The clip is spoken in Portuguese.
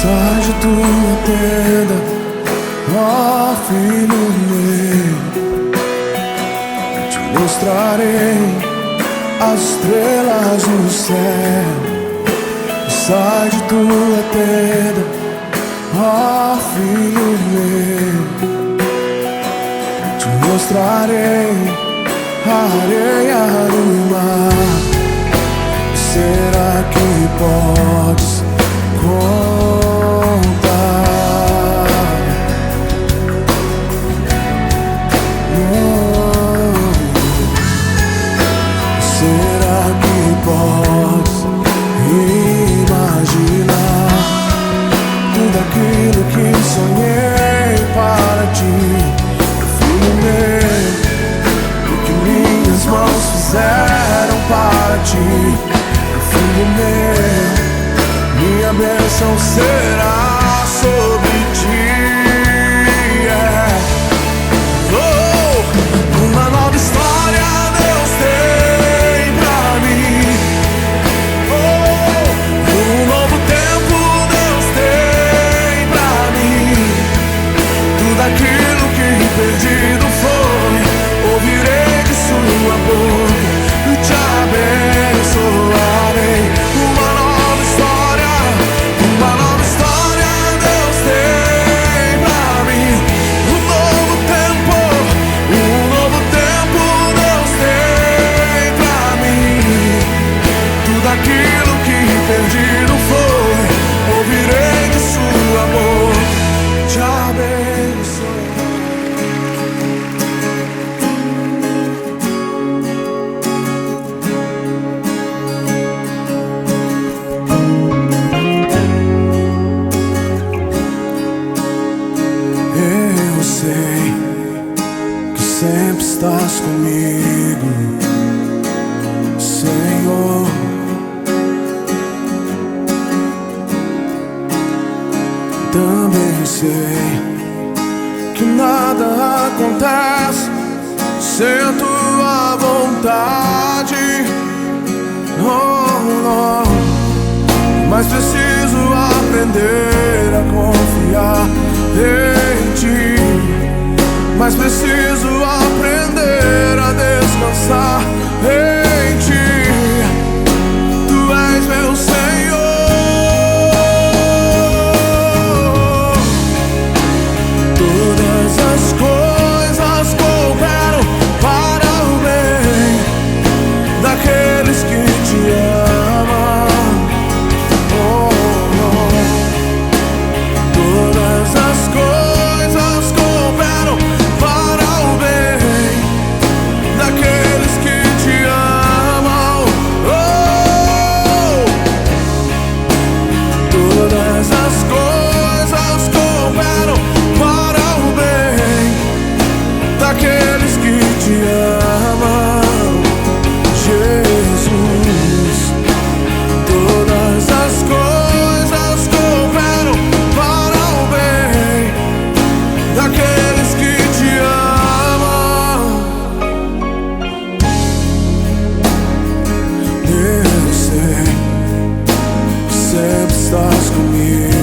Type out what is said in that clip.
Sai de tua tenda, ó filho meu, eu te mostrarei as estrelas no céu. Sai de tua tenda, ó filho meu, eu te mostrarei a areia do mar. Será que podes contar? Será que podes imaginar tudo aquilo que sonhei para ti, filho meu? O que minhas mãos fizeram para ti, filho meu, minha bênção será sobre ti. Oh, uma nova história Deus tem pra mim. Oh, um novo tempo Deus tem pra mim. Tudo aquilo que perdido foi, ouvirei de sua boca e te abençoarei. Aquilo que perdido foi, ouvirei de sua boca, te abençoe. Eu sei que sempre estás comigo, Senhor. Também sei que nada acontece sem a tua vontade. Oh, oh. Mas preciso aprender a confiar em ti. Mas preciso aprender a descansar em ti. Tu és meu Senhor. As coisas cooperam para o bem daqueles que te amam. Oh, oh. Todas as coisas cooperam para o bem daqueles que te amam. Oh, todas as coisas cooperam para o bem daqueles que te amam, Jesus. Todas as coisas cooperam para o bem daqueles que te amam. Eu sei que sempre estás comigo.